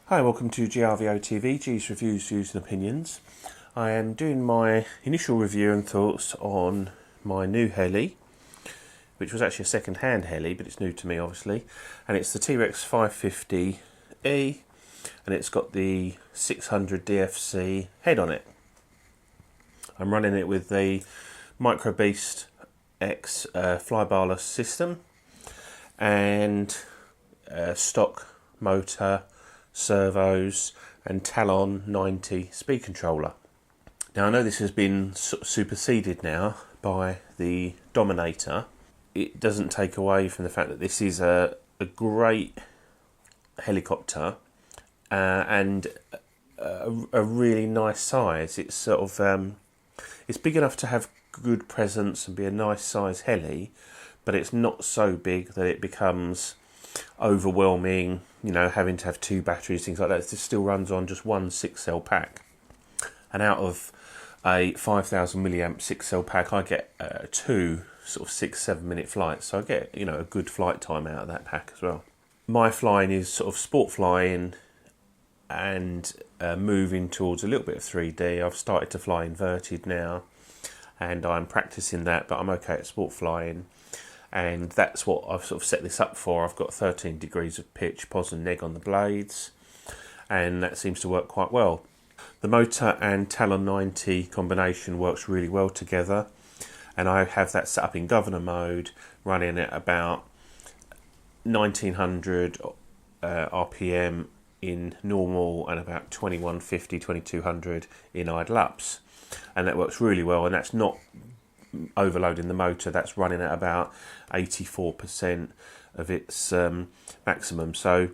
Hi, welcome to GRVO TV, G's Reviews, Views and Opinions. I am doing my initial review and thoughts on my new heli, which was actually a second-hand heli, but it's new to me obviously, and it's the TREX 550E, and it's got the 600 DFC head on it. I'm running it with the Micro Beast X flybarless system and stock motor, servos and Talon 90 speed controller. Now I know this has been superseded now by the Dominator. It doesn't take away from the fact that this is a great helicopter and a really nice size. It's sort of it's big enough to have good presence and be a nice size heli, but it's not so big that it becomes overwhelming, you know, having to have two batteries, things like that. This still runs on just one 6-cell pack, and out of a 5,000 milliamp 6-cell pack I get two sort of 6-7 minute flights, so I get, you know, a good flight time out of that pack as well. My flying is sort of sport flying and moving towards a little bit of 3D. I've started to fly inverted now and I'm practicing that, but I'm okay at sport flying. And that's what I've sort of set this up for. I've got 13 degrees of pitch, pos and neg on the blades, and that seems to work quite well. The motor and Talon 90 combination works really well together, and I have that set up in governor mode, running at about 1900 RPM in normal and about 2150, 2200 in idle ups, and that works really well. And that's not overloading the motor, that's running at about 84% of its maximum, so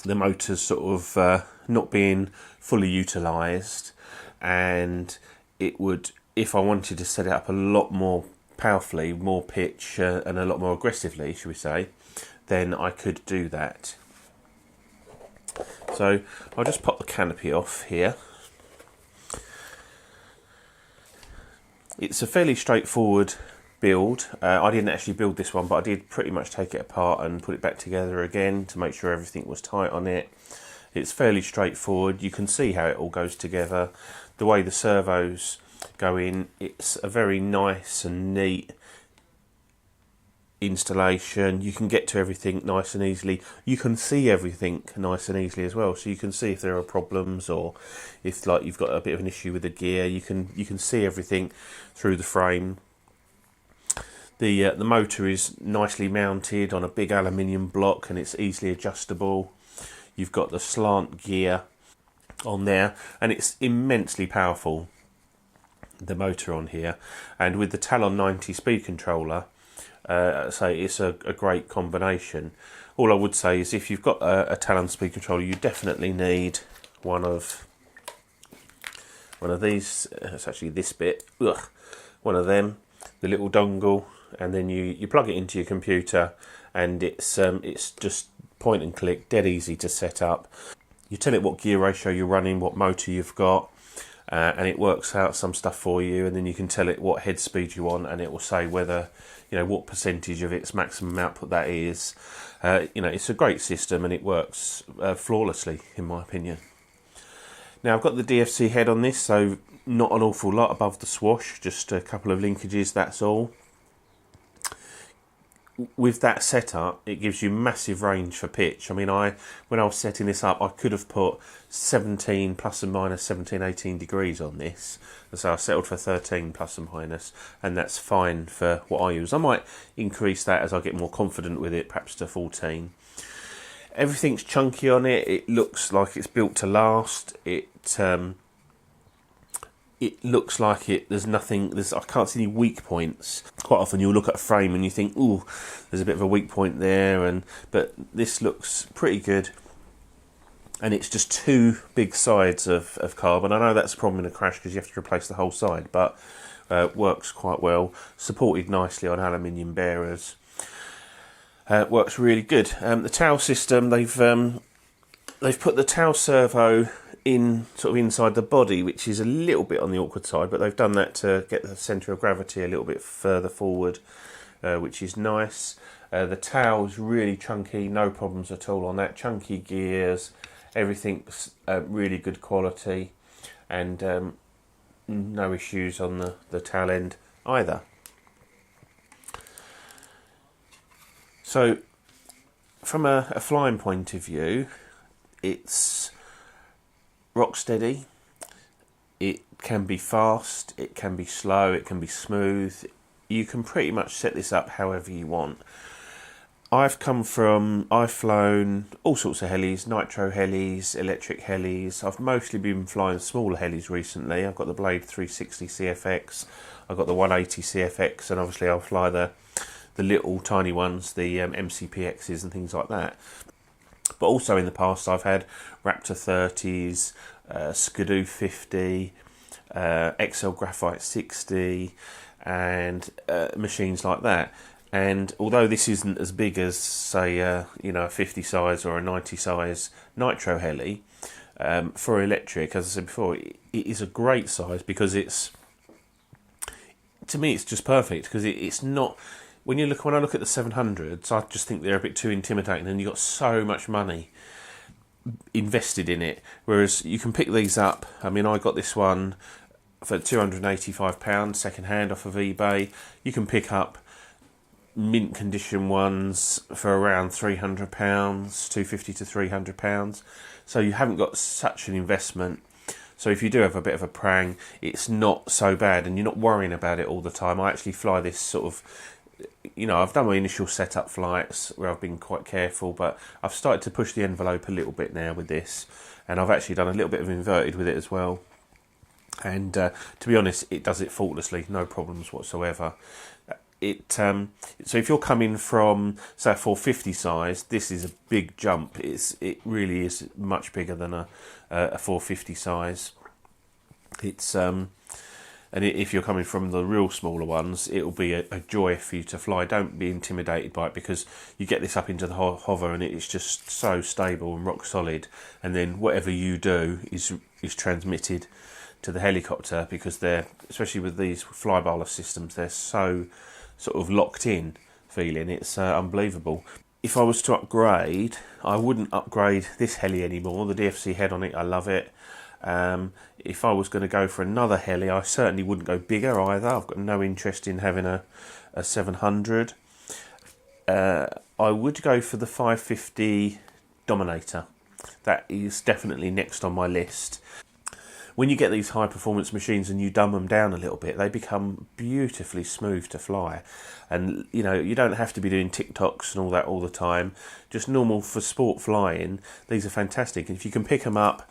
the motor's sort of not being fully utilised, and it would, if I wanted to set it up a lot more powerfully, more pitch and a lot more aggressively, should we say, then I could do that. So I'll just pop the canopy off here. It's a fairly straightforward build. I didn't actually build this one, but I did pretty much take it apart and put it back together again to make sure everything was tight on it. It's fairly straightforward. You can see how it all goes together. The way the servos go in, it's a very nice and neat installation. You can get to everything nice and easily. You can see everything nice and easily as well, so you can see if there are problems, or if like you've got a bit of an issue with the gear, you can see everything through the frame. The motor is nicely mounted on a big aluminium block and it's easily adjustable. You've got the slant gear on there and it's immensely powerful, the motor on here, and with the Talon 90 speed controller, so it's a great combination. All I would say is if you've got a Talon speed controller, you definitely need one of these. It's actually this bit. One of them, the little dongle, and then you plug it into your computer, and it's just point and click, dead easy to set up. You tell it what gear ratio you're running, what motor you've got, and it works out some stuff for you, and then you can tell it what head speed you want, and it will say whether, you know, what percentage of its maximum output that is. You know, it's a great system and it works flawlessly in my opinion. Now I've got the DFC head on this, so not an awful lot above the swash, just a couple of linkages, that's all. With that setup, it gives you massive range for pitch. I mean, when I was setting this up, I could have put 17 plus and minus 17, 18 degrees on this. And so I settled for 13 plus and minus, and that's fine for what I use. I might increase that as I get more confident with it, perhaps to 14. Everything's chunky on it. It looks like it's built to last. It looks like there's nothing, I can't see any weak points. Quite often you'll look at a frame and you think, ooh, there's a bit of a weak point there, but this looks pretty good. And it's just two big sides of carbon. I know that's a problem in a crash because you have to replace the whole side, but works quite well. Supported nicely on aluminium bearers. Works really good. The tail system, they've put the tail servo in sort of inside the body, which is a little bit on the awkward side, but they've done that to get the centre of gravity a little bit further forward, which is nice. The tail's really chunky, no problems at all on that. Chunky gears, Everything's really good quality, and no issues on the tail end either. So from a flying point of view, it's rock steady. It can be fast, it can be slow, it can be smooth. You can pretty much set this up however you want. I've flown all sorts of helis, nitro helis, electric helis. I've mostly been flying smaller helis recently. I've got the Blade 360 CFX, I've got the 180 CFX, and obviously I'll fly the little tiny ones, the MCPXs and things like that. But also in the past I've had Raptor 30s, Skidoo 50, XL Graphite 60, and machines like that. And although this isn't as big as, say, a 50 size or a 90 size nitro heli, for electric, as I said before, it is a great size because to me it's just perfect, because it's not. When I look at the 700s, I just think they're a bit too intimidating, and you've got so much money invested in it. Whereas you can pick these up. I mean, I got this one for £285 second hand off of eBay. You can pick up mint condition ones for around £300, £250 to £300. So you haven't got such an investment. So if you do have a bit of a prang, it's not so bad, and you're not worrying about it all the time. I actually fly this sort of, I've done my initial setup flights where I've been quite careful, but I've started to push the envelope a little bit now with this, and I've actually done a little bit of inverted with it as well. And to be honest, it does it faultlessly, no problems whatsoever. So if you're coming from, say, a 450 size, this is a big jump. It really is much bigger than a 450 size. And if you're coming from the real smaller ones, it'll be a joy for you to fly. Don't be intimidated by it, because you get this up into the hover and it's just so stable and rock solid. And then whatever you do is transmitted to the helicopter, because they're, especially with these flybarless systems, they're so sort of locked in feeling. It's unbelievable. If I was to upgrade, I wouldn't upgrade this heli anymore. The DFC head on it, I love it. If I was going to go for another heli, I certainly wouldn't go bigger either. I've got no interest in having a 700. I would go for the 550 Dominator. That is definitely next on my list. When you get these high performance machines and you dumb them down a little bit, they become beautifully smooth to fly. And you don't have to be doing TikToks and all that all the time. Just normal for sport flying, these are fantastic. And if you can pick them up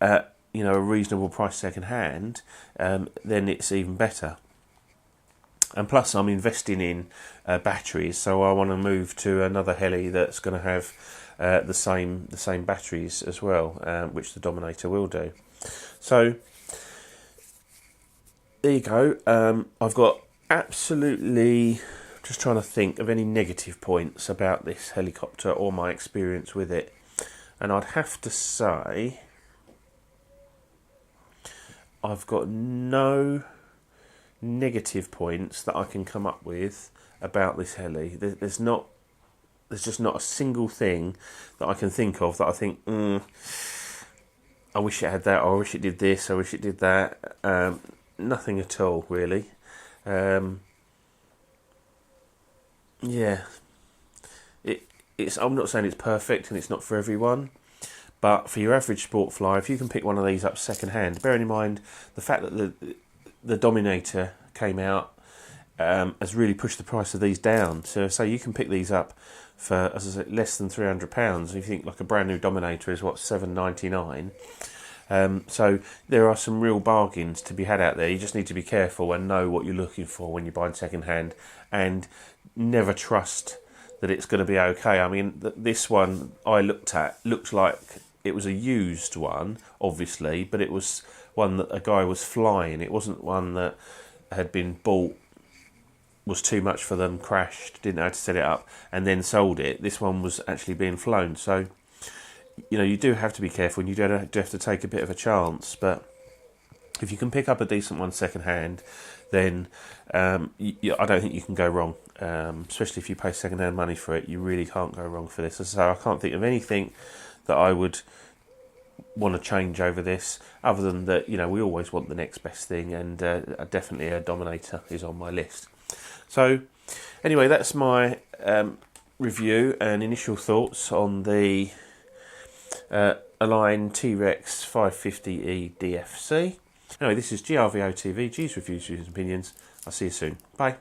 at a reasonable price second hand, then it's even better. And plus I'm investing in batteries, so I want to move to another heli that's going to have the same batteries as well, which the Dominator will do. So there you go. I've got absolutely, just trying to think of any negative points about this helicopter or my experience with it, and I'd have to say I've got no negative points that I can come up with about this heli. There's just not a single thing that I can think of that I think, I wish it had that, or I wish it did this, I wish it did that. Nothing at all, really. Yeah. I'm not saying it's perfect and it's not for everyone, but for your average sport flyer, if you can pick one of these up second hand, bearing in mind the fact that the Dominator came out, has really pushed the price of these down. So you can pick these up for, as I said, less than £300. If you think like a brand new Dominator is £7.99. So there are some real bargains to be had out there. You just need to be careful and know what you're looking for when you're buying second hand, and never trust that it's going to be okay. I mean, this one I looked like it was a used one, obviously, but it was one that a guy was flying. It wasn't one that had been bought, was too much for them, crashed, didn't know how to set it up, and then sold it. This one was actually being flown. So, you do have to be careful, and you do have to take a bit of a chance. But if you can pick up a decent one second hand, then I don't think you can go wrong. Especially if you pay second hand money for it, you really can't go wrong for this. So I can't think of anything that I would want to change over this, other than that, we always want the next best thing, and definitely a Dominator is on my list. So anyway, that's my review and initial thoughts on the Align TREX 550E DFC. Anyway, this is GRVO TV, G's Reviews, Views and Opinions. I'll see you soon. Bye.